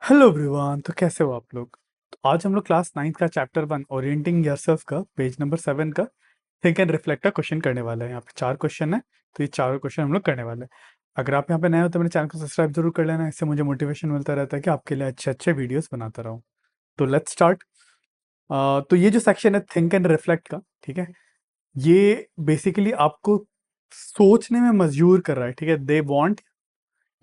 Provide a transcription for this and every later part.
Hello everyone. तो कैसे हो आप लोग? तो आज हम लोग क्लास 9th का चैप्टर 1 ओरिएंटिंग योरसेल्फ का पेज नंबर 7 का थिंक एंड रिफ्लेक्ट का क्वेश्चन करने वाले हैं। यहाँ पे 4 क्वेश्चन है, तो ये चारों क्वेश्चन हम लोग करने वाले हैं। अगर आप यहाँ पे नए हो तो मेरे चैनल को सब्सक्राइब जरूर कर लेना, इससे मुझे मोटिवेशन मिलता रहता है कि आपके लिए अच्छे अच्छे वीडियोस बनाता रहूँ। तो लेट्स स्टार्ट। तो ये जो सेक्शन है थिंक एंड रिफ्लेक्ट का, ठीक है, ये बेसिकली आपको सोचने में मजबूर कर रहा है। ठीक है, दे वांट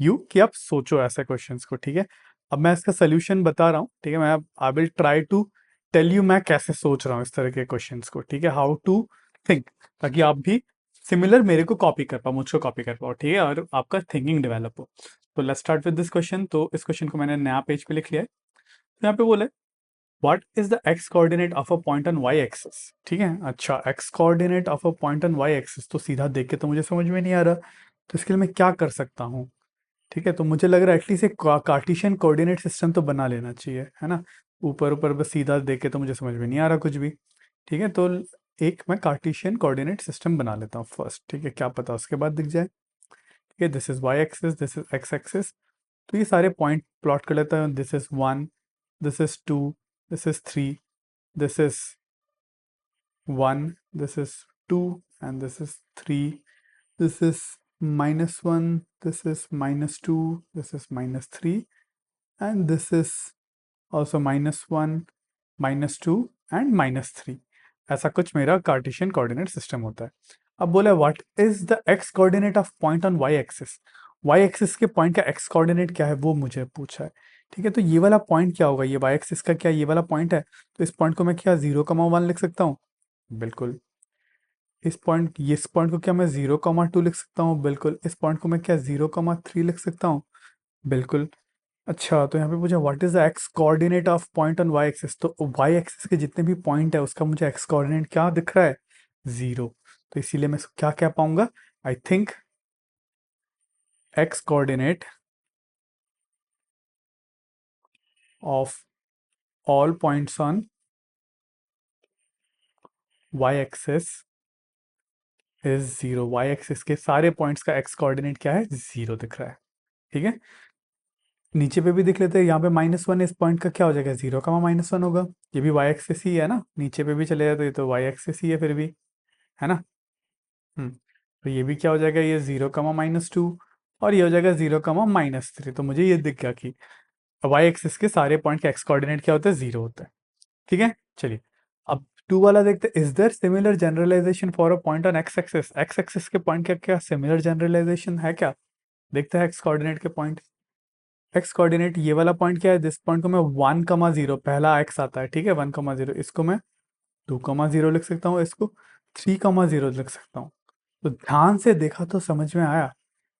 यू कि आप सोचो ऐसे क्वेश्चंस को। ठीक है, अब मैं इसका सोल्यूशन बता रहा हूँ। ठीक है, मैं I will try to tell you मैं कैसे सोच रहा हूँ इस तरह के क्वेश्चंस को। ठीक है, हाउ टू थिंक, ताकि आप भी सिमिलर मेरे को कॉपी कर पाओ, मुझको कॉपी कर पाओ। ठीक है, और आपका थिंकिंग डेवलप हो। तो let's start with this question. तो इस क्वेश्चन को मैंने नया पेज पे लिख लिया है। तो यहाँ पे बोले what is the x coordinate of a point on y axis. ठीक है, अच्छा, x coordinate of a point on y axis तो सीधा देख के तो मुझे समझ में नहीं आ रहा, तो इसके लिए मैं क्या कर सकता हूँ? ठीक है, तो मुझे लग रहा है एटलीस्ट एक कार्टिशियन कोऑर्डिनेट सिस्टम तो बना लेना चाहिए, है ना। ऊपर ऊपर बस सीधा देख के तो मुझे समझ में नहीं आ रहा कुछ भी। ठीक है, तो एक मैं कार्टिशियन कोऑर्डिनेट सिस्टम बना लेता हूँ फर्स्ट। ठीक है, क्या पता उसके बाद दिख जाए। ठीक है, this is y axis, this is x axis. तो ये सारे पॉइंट प्लॉट कर लेता हूँ। This is 1, this is 2, this is 3, this is 1, this is 2, and this is 3, this is -1, this is -2, this is -3, and this is also -1, -2 and -3। ऐसा कुछ मेरा Cartesian coordinate system होता है। अब बोला what is the x coordinate of point on y axis. Y axis के point का x coordinate क्या है वो मुझे पूछा है। ठीक है, तो ये वाला पॉइंट क्या होगा, ये वाई एक्सिस का क्या ये वाला पॉइंट है, तो इस पॉइंट को मैं क्या 0,1 लिख सकता हूँ? बिल्कुल। इस पॉइंट को क्या मैं 0,2 लिख सकता हूँ? बिल्कुल। इस पॉइंट को मैं क्या 0,3 लिख सकता हूँ? बिल्कुल। अच्छा, तो यहाँ पे पूछा what is the x coordinate of point on y axis. तो वाई एक्सिस के जितने भी पॉइंट है उसका मुझे एक्स कोऑर्डिनेट क्या दिख रहा है? 0। तो इसीलिए मैं इसको क्या कह पाऊंगा? I think x coordinate of all points on y axis is 0। Y axis के सारे पॉइंट्स का एक्स कोऑर्डिनेट क्या है? 0 दिख रहा है। ठीक है, नीचे पे भी देख लेते हैं। यहाँ पे -1, इस पॉइंट का क्या हो जाएगा? 0,-1 होगा। ये भी वाई एक्सिस ही है ना, नीचे पे भी चले जाए तो ये तो वाई एक्सिस ही है फिर भी, है ना। तो ये भी क्या हो जाएगा? ये 0,-2, और ये हो जाएगा 0,-3। तो मुझे ये दिख गया कि वाई एक्सिस के सारे पॉइंट का एक्स कोऑर्डिनेट क्या होता है? 0 होता है। ठीक है, चलिए अब 2 वाला देखते हैं। Is there similar generalization for a point on x axis. X axis के पॉइंट का क्या सिमिलर जनरलाइजेशन है क्या? देखते हैं एक्स कोऑर्डिनेट के पॉइंट। एक्स कोऑर्डिनेट ये वाला पॉइंट क्या है? दिस पॉइंट को मैं 1,0, पहला एक्स आता है। ठीक है, 1,0, इसको मैं 2,0 लिख सकता हूँ, इसको 3,0 लिख सकता हूँ। तो ध्यान से देखा तो समझ में आया,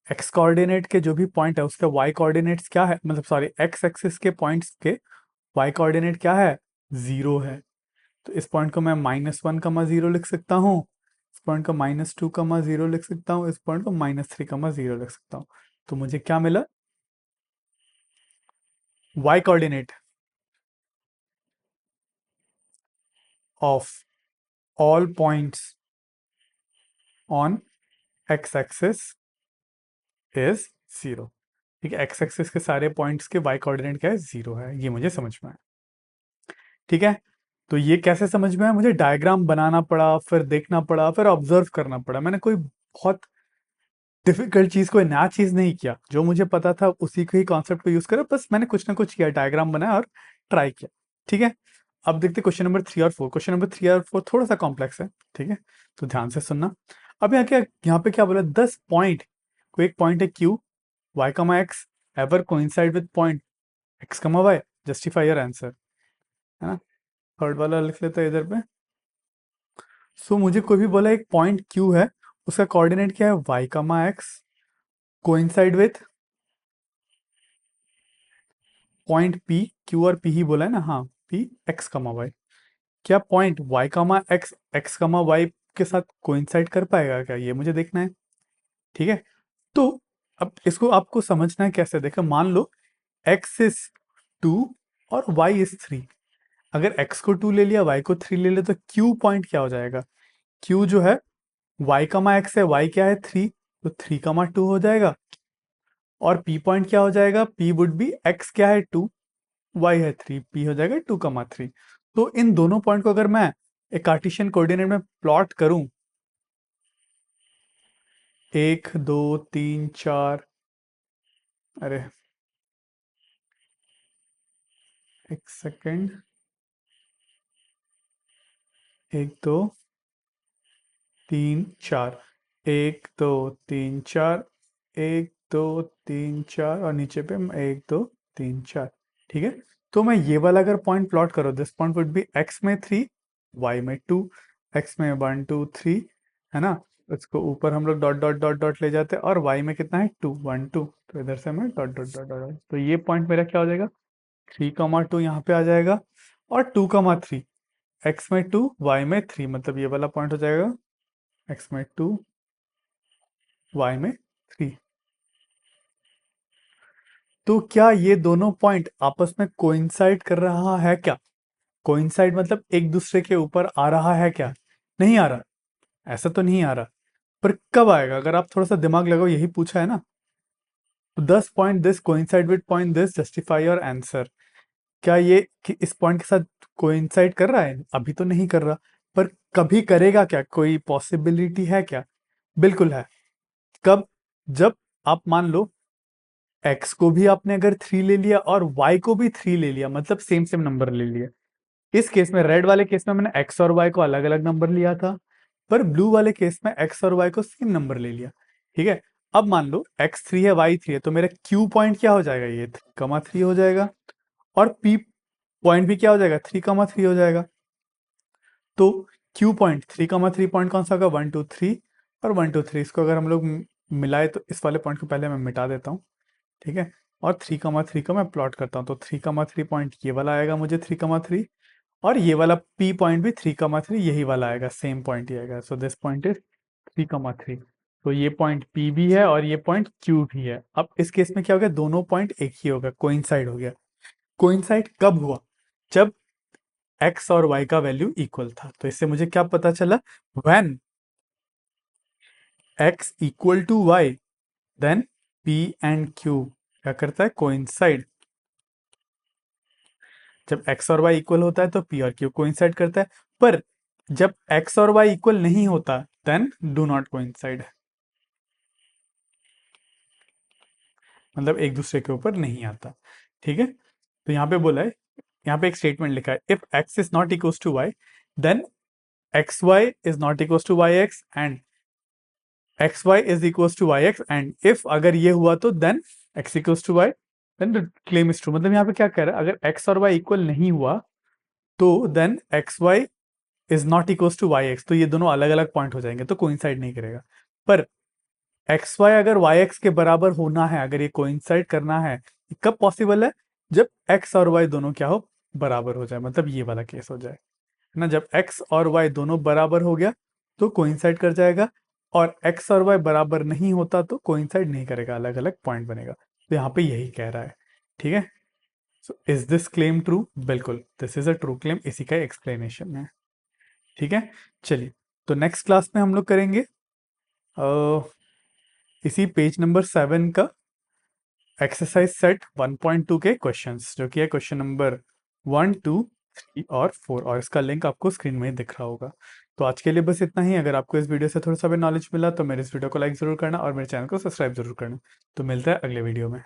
एक्स कोऑर्डिनेट के जो भी पॉइंट है उसके वाई कोऑर्डिनेट्स क्या है, मतलब सॉरी एक्स एक्सिस के पॉइंट्स के वाई कोऑर्डिनेट क्या है? 0 है। तो इस पॉइंट को मैं -1,0 लिख सकता हूँ, इस पॉइंट को -2,0 लिख सकता हूँ, इस पॉइंट को -3,0 लिख सकता हूँ। तो मुझे क्या मिला? Y coordinate of all points on x axis is 0। ठीक है, एक्स एक्सिस के सारे पॉइंट्स के वाई कोऑर्डिनेट क्या है? 0 है। ये मुझे समझ में आया। ठीक है, तो ये कैसे समझ में आया? मुझे डायग्राम बनाना पड़ा, फिर देखना पड़ा, फिर ऑब्जर्व करना पड़ा। मैंने कोई बहुत डिफिकल्ट चीज, कोई नया चीज नहीं किया, जो मुझे पता था उसी को ही कॉन्सेप्ट को यूज करा, बस मैंने कुछ ना कुछ किया, डायग्राम बनाया और ट्राई किया। ठीक है, अब देखते क्वेश्चन नंबर 3 और 4। क्वेश्चन नंबर 3 और 4 थोड़ा सा कॉम्प्लेक्स है। ठीक है, तो ध्यान से सुनना। अब यहाँ पे क्या बोला? 10 पॉइंट, कोई एक पॉइंट है Q, y comma x ever coincide with point x comma y, justify your answer, है ना। थर्ड वाला लिख लेते हैं इधर पे। सो मुझे कोई भी बोला एक पॉइंट क्यू है, उसका कोऑर्डिनेट क्या है? Y comma x coincide with point P. Q और पी ही बोला है ना, हाँ, पी एक्स कमा वाई। क्या point y comma x x comma y के साथ कोइंसाइड कर पाएगा क्या? ये मुझे देखना है। ठीक है, तो अब इसको आपको समझना है कैसे। देखो, मान लो एक्स इज 2 और वाई इज 3। अगर एक्स को 2 ले लिया, वाई को 3 ले लिया, तो क्यू पॉइंट क्या हो जाएगा? क्यू जो है वाई कमा एक्स है, वाई क्या है? 3, तो 3,2 हो जाएगा। और पी पॉइंट क्या हो जाएगा? पी वुड बी एक्स क्या है? 2, y है 3, p हो जाएगा 2,3। तो इन दोनों पॉइंट को अगर मैं एक कार्टेशियन कोऑर्डिनेट में प्लॉट करूं, 1 2 3 4, अरे एक सेकेंड, 1 2 3 4, 1 2 3 4, 1 2 3 4 और नीचे पे 1 2 3 4। ठीक है, तो मैं ये वाला अगर पॉइंट प्लॉट करो, this point would be x में 3, y में 2, x में 1 2 3, है ना। इसको ऊपर हम लोग डॉट डॉट डॉट डॉट ले जाते हैं, और y में कितना है 2 1 2, तो इधर से मैं डॉट डॉट डॉट डॉट, तो ये पॉइंट मेरा क्या हो जाएगा 3,2 यहाँ पे आ जाएगा, और 2,3, x में 2 y में 3, मतलब ये वाला पॉइंट हो जाएगा x में 2 y में 3। तो क्या ये दोनों पॉइंट आपस में कोइंसाइड कर रहा है क्या? कोइंसाइड मतलब एक दूसरे के ऊपर आ रहा है क्या? नहीं आ रहा, ऐसा तो नहीं आ रहा। पर कब आएगा? अगर आप थोड़ा सा दिमाग लगाओ, यही पूछा है ना। तो 10 point this coincide with point this, justify your answer. क्या ये इस पॉइंट के साथ कोइंसाइड कर रहा है? अभी तो नहीं कर रहा, पर कभी करेगा क्या? कोई पॉसिबिलिटी है क्या? बिल्कुल है। कब? जब आप मान लो x को भी आपने अगर 3 ले लिया और y को भी 3 ले लिया, मतलब सेम सेम नंबर ले लिया। इस केस में, रेड वाले केस में मैंने x और y को अलग अलग नंबर लिया था, पर ब्लू वाले केस में x और y को सेम नंबर ले लिया। ठीक है, अब मान लो x 3 है, y 3 है, तो मेरा q पॉइंट क्या हो जाएगा? ये 3,3 हो जाएगा, और p पॉइंट भी क्या हो जाएगा? 3,3 हो जाएगा। तो q पॉइंट 3,3 पॉइंट कौन सा होगा? 1 2 3 और 1 2 3। इसको अगर हम लोग मिलाए तो इस वाले पॉइंट को पहले मैं मिटा देता हूँ। ठीक है, और 3,3 को मैं प्लॉट करता हूँ, तो 3,3 पॉइंट ये वाला आएगा मुझे 3,3, और ये वाला p पॉइंट भी 3,3 यही वाला आएगा, सेम पॉइंट ही आएगा। So this point is 3,3। तो ये पॉइंट p भी है और ये पॉइंट q भी है। अब इस केस में क्या हो गया? दोनों पॉइंट एक ही होगा, कोइंसाइड हो गया। कोइंसाइड कब हुआ? जब x और y का वैल्यू इक्वल था। तो इससे मुझे क्या पता चला? When x equal to y, then p and q क्या करता है? कोइंसाइड। जब x और y इक्वल होता है तो p और q कोइंसाइड करता है, पर जब x और y इक्वल नहीं होता, देन डू नॉट कोइंसाइड, मतलब एक दूसरे के ऊपर नहीं आता। ठीक है, तो यहाँ पे बोला है, यहाँ पे एक स्टेटमेंट लिखा है, if x is not equal to y, then x y is not equal to y x, and x y is equal to y x, and if अगर ये हुआ तो then x equal to y, then claim is true. मतलब यहाँ पे क्या कह रहा है? अगर x और y इक्वल नहीं हुआ तो then x y is not equal to y x, तो ये दोनों अलग अलग पॉइंट हो जाएंगे, तो कोइंसाइड नहीं करेगा। पर एक्स वाई अगर वाई एक्स के बराबर होना है, अगर ये कोइंसाइड करना है, कब पॉसिबल है? जब एक्स और वाई दोनों क्या हो? बराबर हो जाए, मतलब ये वाला केस हो जाए, है ना। जब एक्स और वाई दोनों बराबर हो गया तो कोइंसाइड कर जाएगा, और एक्स और वाई बराबर नहीं होता तो कोइंसाइड नहीं करेगा, अलग अलग पॉइंट बनेगा। तो यहाँ पे यही कह रहा है। ठीक है, so is this claim true? बिल्कुल, this is a true claim, इसी का एक्सप्लेनेशन है। ठीक है, चलिए, तो नेक्स्ट क्लास में हम लोग करेंगे इसी पेज नंबर 7 का एक्सरसाइज सेट 1.2 के क्वेश्चंस, जो कि है क्वेश्चन नंबर 1 2 3 और 4, और इसका लिंक आपको स्क्रीन में ही दिख रहा होगा। तो आज के लिए बस इतना ही। अगर आपको इस वीडियो से थोड़ा सा भी नॉलेज मिला तो मेरे इस वीडियो को लाइक ज़रूर करना और मेरे चैनल को सब्सक्राइब जरूर करना। तो मिलता है अगले वीडियो में।